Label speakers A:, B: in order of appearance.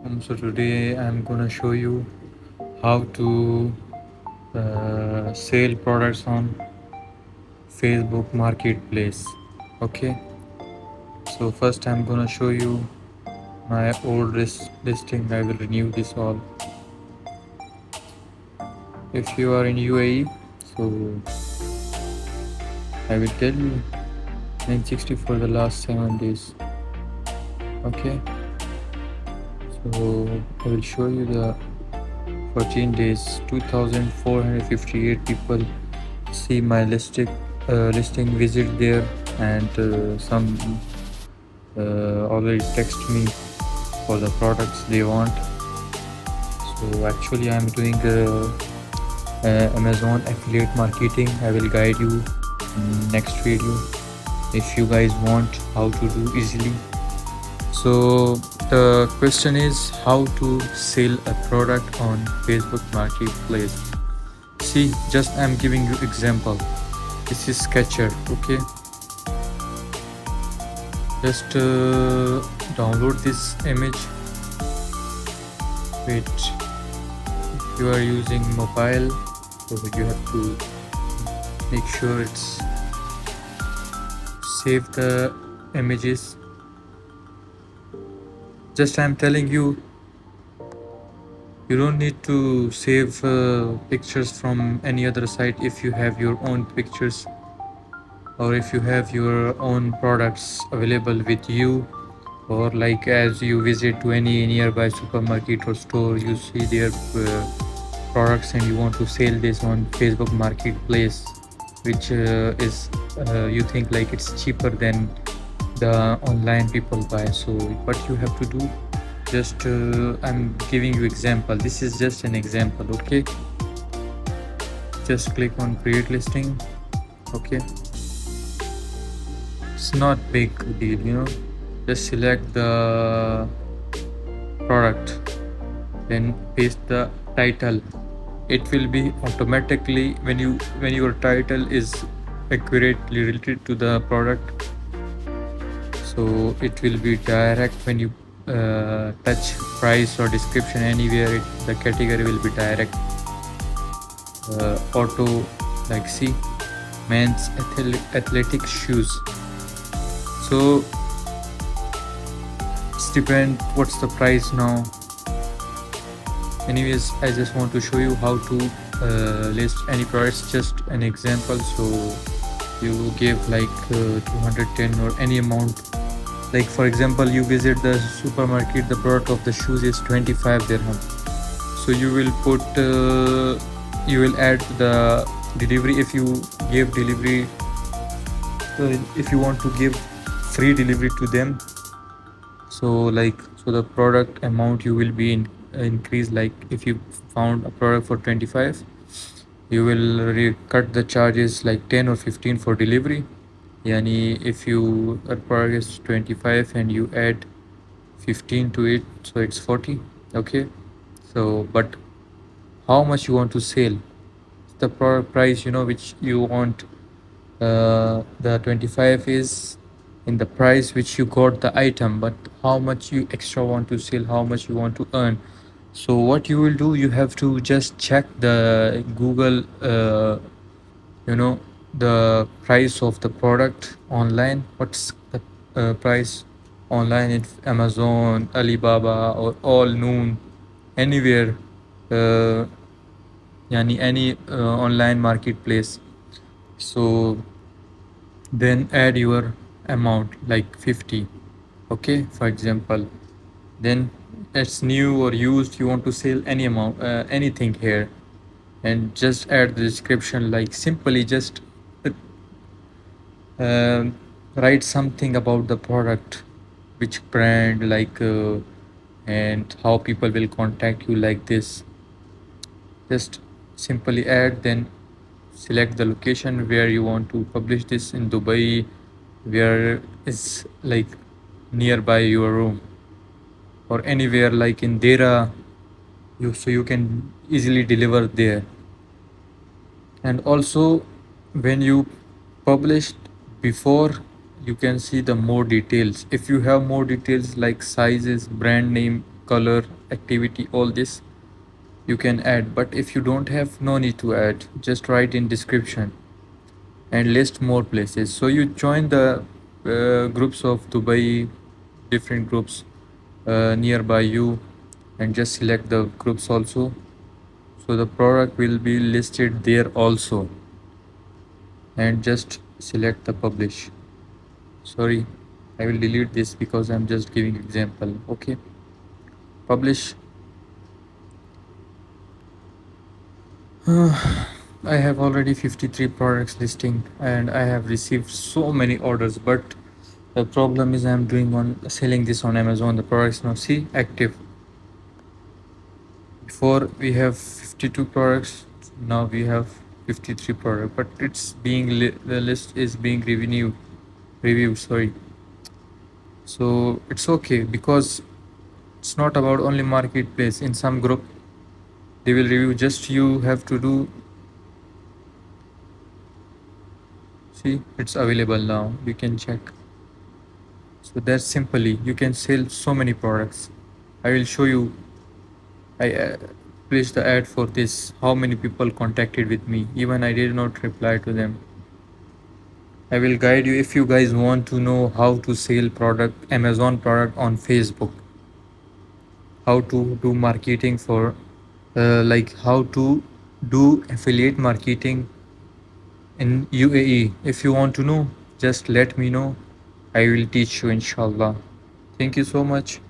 A: So today I'm gonna show you how to sell products on Facebook Marketplace. Okay, so first I'm gonna show you my old listing. I will renew this all. If you are in UAE, so I will tell you 960 for the last 7 days. Okay, so I will show you the 14 days. 2,458 people see my listing, visit there, and some already text me for the products they want. So actually I'm doing Amazon affiliate marketing. I will guide you in next video if you guys want how to do easily. So the question is how to sell a product on Facebook Marketplace. See, just I'm giving you example. This is Sketcher. Okay, just download this image. Wait, if you are using mobile, so you have to make sure it's save the images. Just I'm telling you, you don't need to save pictures from any other site if you have your own pictures or if you have your own products available with you, or like as you visit to any nearby supermarket or store, you see their products and you want to sell this on Facebook Marketplace, which is you think like it's cheaper than the online people buy. So what you have to do, just I'm giving you example. This is just an example. Okay, just click on create listing. Okay, it's not big deal, just select the product, then paste the title. It will be automatically when your title is accurately related to the product, so it will be direct. When you touch price or description anywhere, the category will be direct auto. Like see, men's athletic shoes. So it's depend what's the price now. Anyways, I just want to show you how to list any products, just an example. So you give like 210 or any amount. Like for example, you visit the supermarket, the product of the shoes is 25 dirham. So you will put you will add the delivery. If you give delivery, if you want to give free delivery to them, so the product amount you will be increase. Like if you found a product for 25, you will cut the charges like 10 or 15 for delivery. Yani if you a product is 25 and you add 15 to it, so it's 40. Okay, so but how much you want to sell, the product price which you want. The 25 is in the price which you got the item, but how much you extra want to sell, how much you want to earn. So what you will do, you have to just check the Google the price of the product online. What's the price online in Amazon, Alibaba, or all Noon, anywhere, uh, yani any online marketplace. So then add your amount like 50. Okay, for example, then it's new or used, you want to sell any amount, anything here, and just add the description. Like simply just write something about the product, which brand, like and how people will contact you, like this. Just simply add, then select the location where you want to publish this. In Dubai, where is like nearby your room, or anywhere like in Dera, so you can easily deliver there. And also when you published before, you can see the more details. If you have more details like sizes, brand name, color, activity, all this you can add. But if you don't have, no need to add, just write in description and list more places. So you join the groups of Dubai, different groups nearby you, and just select the groups also. So the product will be listed there also, and just select the publish. Sorry, I will delete this because I'm just giving example. Okay, publish. I have already 53 products listing and I have received so many orders, but the problem is I'm doing on selling this on Amazon. The products now see active. Before we have 52 products, now we have 53 products, but it's being the list is being reviewed. Sorry. So it's okay because it's not about only marketplace. In some group, they will review. Just you have to do. See, it's available now. You can check. So that's simply you can sell so many products. I will show you. I placed the ad for this. How many people contacted with me? Even I did not reply to them. I will guide you if you guys want to know how to sell product, Amazon product on Facebook, how to do marketing for, like how to do affiliate marketing in UAE. If you want to know, just let me know. I will teach you inshallah. Thank you so much.